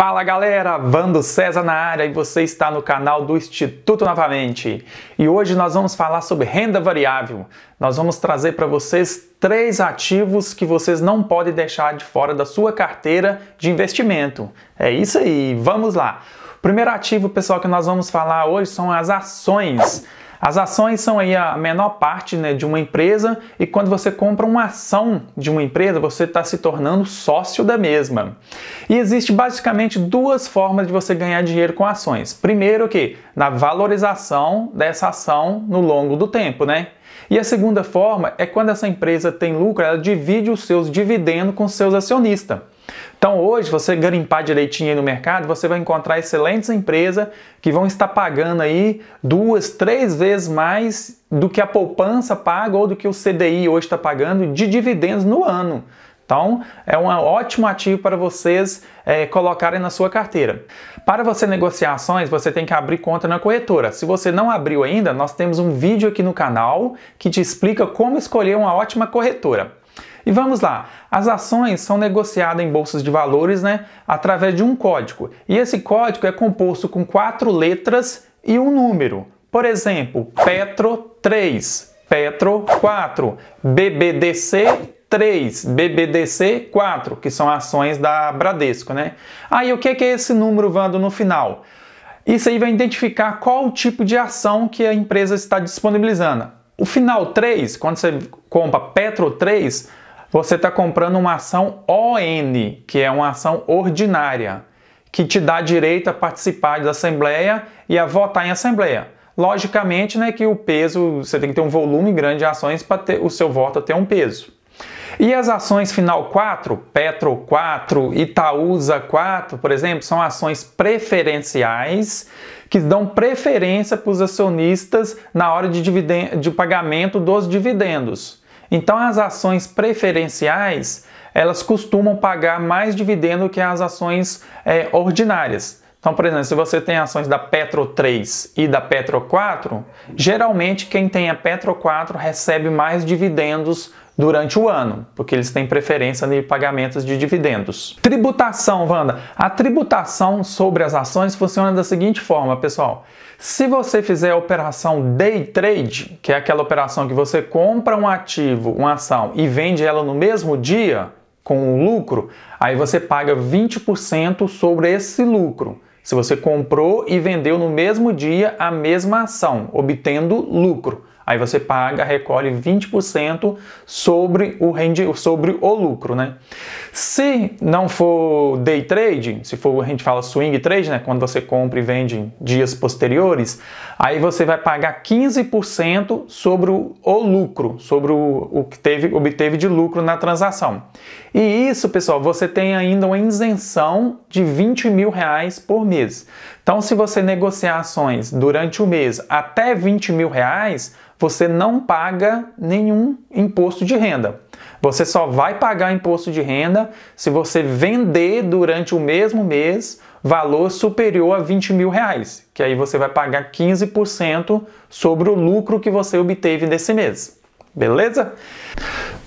Fala galera, Vando César na área e você está no canal do Instituto novamente. E hoje nós vamos falar sobre renda variável. Nós vamos trazer para vocês 3 ativos que vocês não podem deixar de fora da sua carteira de investimento. É isso aí, vamos lá. O primeiro ativo, pessoal, que nós vamos falar hoje são as ações. As ações são aí a menor parte, né, de uma empresa, e quando você compra uma ação de uma empresa, você está se tornando sócio da mesma. E existe basicamente 2 formas de você ganhar dinheiro com ações. Primeiro que na valorização dessa ação no longo do tempo, né? E a segunda forma é quando essa empresa tem lucro, ela divide os seus dividendos com os seus acionistas. Então hoje, você garimpar direitinho aí no mercado, você vai encontrar excelentes empresas que vão estar pagando aí 2, 3 vezes mais do que a poupança paga ou do que o CDI hoje está pagando de dividendos no ano. Então, é um ótimo ativo para vocês colocarem na sua carteira. Para você negociar ações, você tem que abrir conta na corretora. Se você não abriu ainda, nós temos um vídeo aqui no canal que te explica como escolher uma ótima corretora. E vamos lá, as ações são negociadas em bolsas de valores, né, através de um código. E esse código é composto com 4 letras e um número. Por exemplo, Petro 3, Petro 4, BBDC 3, BBDC 4, que são ações da Bradesco, né? Aí o que é esse número, Vando, no final? Isso aí vai identificar qual o tipo de ação que a empresa está disponibilizando. O final 3, quando você compra Petro 3, você está comprando uma ação ON, que é uma ação ordinária, que te dá direito a participar da assembleia e a votar em assembleia. Logicamente, né, que o peso, você tem que ter um volume grande de ações para ter o seu voto ter um peso. E as ações final 4, Petro 4, Itaúsa 4, por exemplo, são ações preferenciais que dão preferência para os acionistas na hora de pagamento dos dividendos. Então, as ações preferenciais, elas costumam pagar mais dividendo que as ações ordinárias. Então, por exemplo, se você tem ações da Petro 3 e da Petro 4, geralmente quem tem a Petro 4 recebe mais dividendos durante o ano, porque eles têm preferência de pagamentos de dividendos. Tributação, Wanda. A tributação sobre as ações funciona da seguinte forma, pessoal. Se você fizer a operação Day Trade, que é aquela operação que você compra um ativo, uma ação, e vende ela no mesmo dia, com o lucro, aí você paga 20% sobre esse lucro. Se você comprou e vendeu no mesmo dia a mesma ação, obtendo lucro. Aí você recolhe 20% sobre o lucro, né? Se não for day trade, se for, a gente fala swing trade, né? Quando você compra e vende em dias posteriores, aí você vai pagar 15% sobre o lucro, sobre o que obteve de lucro na transação. E isso, pessoal, você tem ainda uma isenção de R$20 mil por mês. Então, se você negociar ações durante o mês até R$20 mil, você não paga nenhum imposto de renda. Você só vai pagar imposto de renda se você vender durante o mesmo mês valor superior a R$20 mil, que aí você vai pagar 15% sobre o lucro que você obteve nesse mês. Beleza?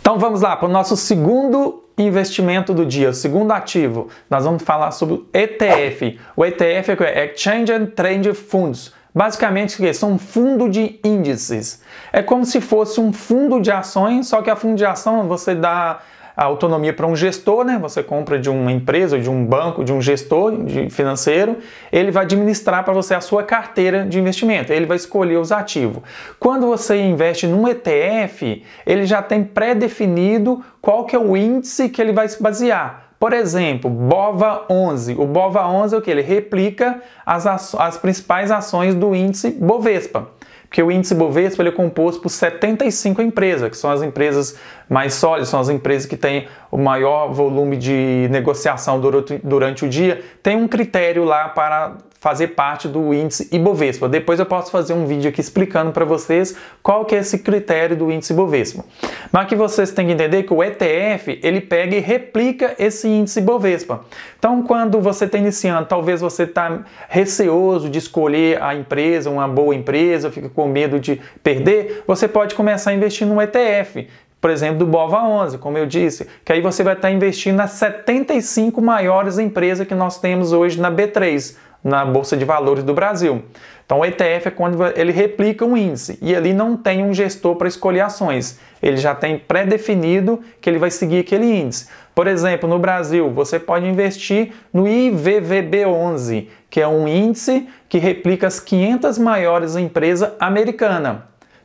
Então vamos lá para o nosso segundo investimento do dia, o segundo ativo. Nós vamos falar sobre o ETF. O ETF é Exchange and Trade Funds. Basicamente, são um fundo de índices. É como se fosse um fundo de ações, só que a fundo de ação você dá a autonomia para um gestor, né? Você compra de uma empresa, de um banco, de um gestor financeiro, ele vai administrar para você a sua carteira de investimento, ele vai escolher os ativos. Quando você investe num ETF, ele já tem pré-definido qual que é o índice que ele vai se basear. Por exemplo, BOVA11. O BOVA11 é o que? Ele replica as principais ações do índice Bovespa. Porque o índice Bovespa ele é composto por 75 empresas, que são as empresas mais sólidas, são as empresas que têm o maior volume de negociação durante o dia. Tem um critério lá para fazer parte do índice Ibovespa. Depois eu posso fazer um vídeo aqui explicando para vocês qual que é esse critério do índice Ibovespa. Mas que vocês têm que entender que o ETF, ele pega e replica esse índice Ibovespa. Então, quando você está iniciando, talvez você está receoso de escolher a empresa, uma boa empresa, fica com medo de perder, você pode começar a investir num ETF, por exemplo, do BOVA11, como eu disse, que aí você vai estar investindo nas 75 maiores empresas que nós temos hoje na B3, na Bolsa de Valores do Brasil. Então o ETF é quando ele replica um índice e ali não tem um gestor para escolher ações. Ele já tem pré-definido que ele vai seguir aquele índice. Por exemplo, no Brasil, você pode investir no IVVB11, que é um índice que replica as 500 maiores empresas americanas.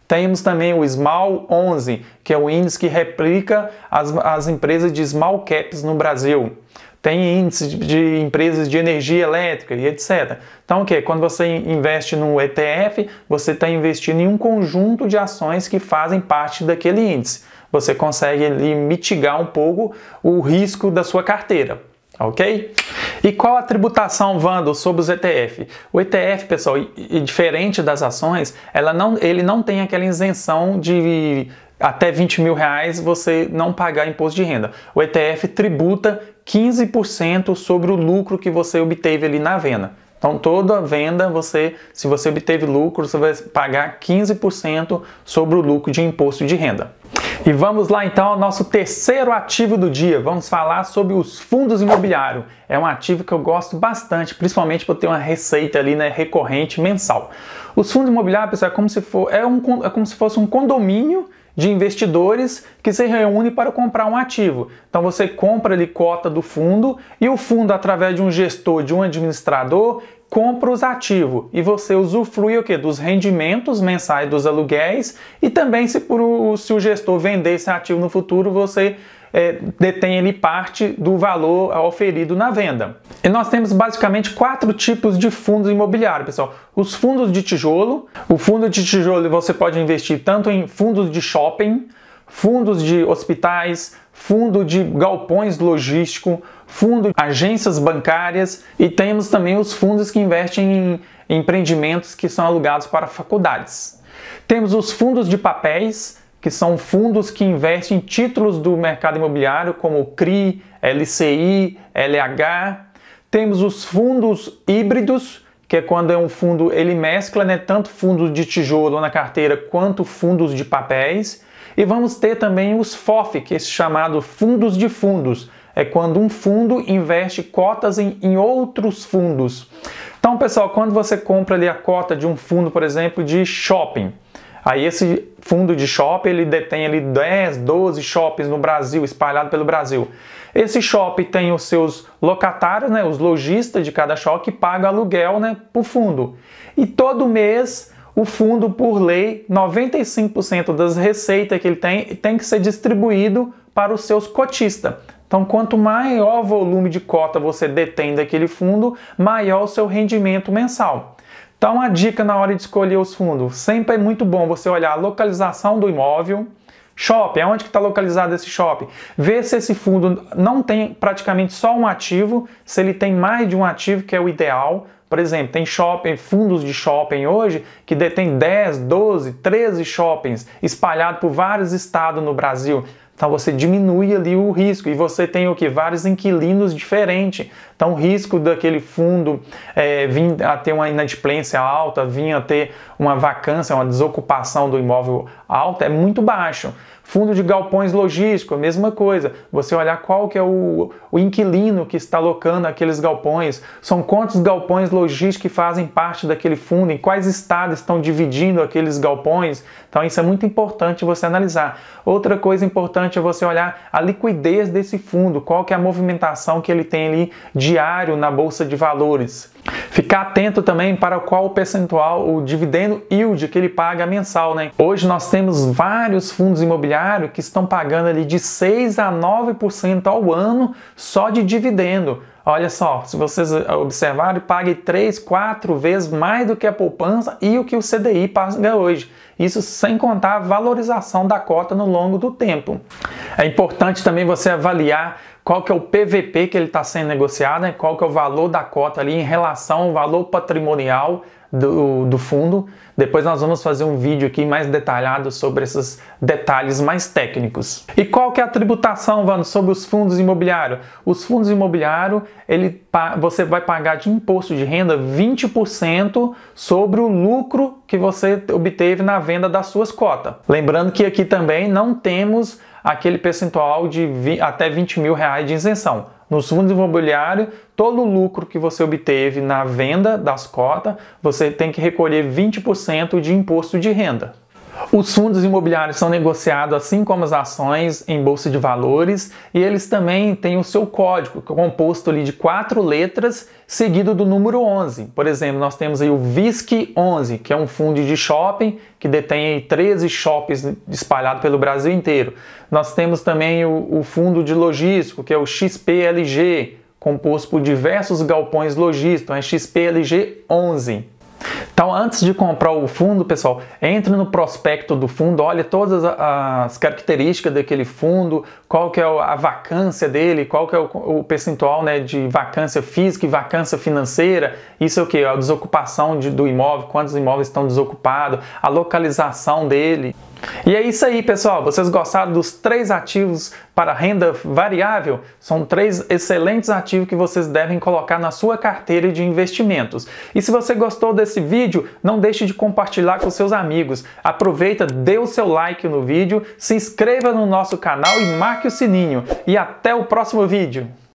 Temos também o Small 11, que é o índice que replica as empresas de small caps no Brasil. Tem índices de empresas de energia elétrica e etc. Então, o que? Quando você investe no ETF, você está investindo em um conjunto de ações que fazem parte daquele índice. Você consegue ali mitigar um pouco o risco da sua carteira, ok? E qual a tributação, Wando, sobre os ETF? O ETF, pessoal, diferente das ações, ele não tem aquela isenção de até 20 mil reais você não pagar imposto de renda. O ETF tributa 15% sobre o lucro que você obteve ali na venda. Então, toda venda, se você obteve lucro, você vai pagar 15% sobre o lucro de imposto de renda. E vamos lá então ao nosso terceiro ativo do dia. Vamos falar sobre os fundos imobiliários. É um ativo que eu gosto bastante, principalmente por ter uma receita ali, né, recorrente mensal. Os fundos imobiliários, pessoal, é como se fosse um condomínio de investidores que se reúne para comprar um ativo. Então você compra ali cota do fundo e o fundo, através de um gestor, de um administrador, compra os ativos e você usufrui o quê? Dos rendimentos mensais dos aluguéis e também se o gestor vender esse ativo no futuro, você detém ali parte do valor oferido na venda. E nós temos basicamente 4 tipos de fundos imobiliários, pessoal. Os fundos de tijolo. O fundo de tijolo você pode investir tanto em fundos de shopping, fundos de hospitais, fundo de galpões logísticos, fundo de agências bancárias e temos também os fundos que investem em empreendimentos que são alugados para faculdades. Temos os fundos de papéis, que são fundos que investem em títulos do mercado imobiliário, como CRI, LCI, LH. Temos os fundos híbridos, que é quando é um fundo, ele mescla, né, tanto fundos de tijolo na carteira quanto fundos de papéis. E vamos ter também os FOF, que é chamado fundos de fundos. É quando um fundo investe cotas em outros fundos. Então, pessoal, quando você compra ali a cota de um fundo, por exemplo, de shopping, aí esse fundo de shopping, ele detém ali 10, 12 shoppings no Brasil, espalhado pelo Brasil. Esse shopping tem os seus locatários, né, os lojistas de cada shopping, que pagam aluguel, né, para o fundo. E todo mês, o fundo, por lei, 95% das receitas que ele tem que ser distribuído para os seus cotistas. Então, quanto maior volume de cota você detém daquele fundo, maior o seu rendimento mensal. Então, a dica na hora de escolher os fundos, sempre é muito bom você olhar a localização do imóvel, shopping, onde que está localizado esse shopping, ver se esse fundo não tem praticamente só um ativo, se ele tem mais de um ativo, que é o ideal. Por exemplo, tem fundos de shopping hoje que detêm 10, 12, 13 shoppings espalhados por vários estados no Brasil. Então você diminui ali o risco e você tem o que? Vários inquilinos diferentes. Então o risco daquele fundo vir a ter uma inadimplência alta, vir a ter uma vacância, uma desocupação do imóvel alta é muito baixo. Fundo de galpões logísticos, a mesma coisa. Você olhar qual que é o inquilino que está alocando aqueles galpões, são quantos galpões logísticos que fazem parte daquele fundo, em quais estados estão dividindo aqueles galpões. Então isso é muito importante você analisar. Outra coisa importante é você olhar a liquidez desse fundo, qual que é a movimentação que ele tem ali diário na Bolsa de Valores. Ficar atento também para qual o percentual, o dividendo yield que ele paga mensal, né? Hoje nós temos vários fundos imobiliários que estão pagando ali de 6 a 9% ao ano só de dividendo. Olha só, se vocês observarem, pague 3, 4 vezes mais do que a poupança e o que o CDI paga hoje. Isso sem contar a valorização da cota no longo do tempo. É importante também você avaliar qual que é o PVP que ele está sendo negociado, né? Qual que é o valor da cota ali em relação ao valor patrimonial do fundo. Depois nós vamos fazer um vídeo aqui mais detalhado sobre esses detalhes mais técnicos. E qual que é a tributação, Vando, sobre os fundos imobiliários? Os fundos imobiliários, você vai pagar de imposto de renda 20% sobre o lucro que você obteve na venda das suas cotas. Lembrando que aqui também não temos aquele percentual de até R$20 mil de isenção. Nos fundos imobiliários, todo o lucro que você obteve na venda das cotas, você tem que recolher 20% de imposto de renda. Os fundos imobiliários são negociados assim como as ações em bolsa de valores e eles também têm o seu código, que é composto ali de 4 letras, seguido do número 11. Por exemplo, nós temos aí o VISC11, que é um fundo de shopping que detém aí 13 shoppings espalhados pelo Brasil inteiro. Nós temos também o fundo de logístico, que é o XPLG, composto por diversos galpões logísticos, é XPLG11. Então, antes de comprar o fundo, pessoal, entre no prospecto do fundo, olhe todas as características daquele fundo, qual que é a vacância dele, qual que é o percentual, né, de vacância física e vacância financeira. Isso é o que? A desocupação do imóvel, quantos imóveis estão desocupados, a localização dele. E é isso aí, pessoal. Vocês gostaram dos 3 ativos para renda variável? São 3 excelentes ativos que vocês devem colocar na sua carteira de investimentos. E se você gostou desse vídeo, não deixe de compartilhar com seus amigos. Aproveita, dê o seu like no vídeo, se inscreva no nosso canal e marque o sininho. E até o próximo vídeo.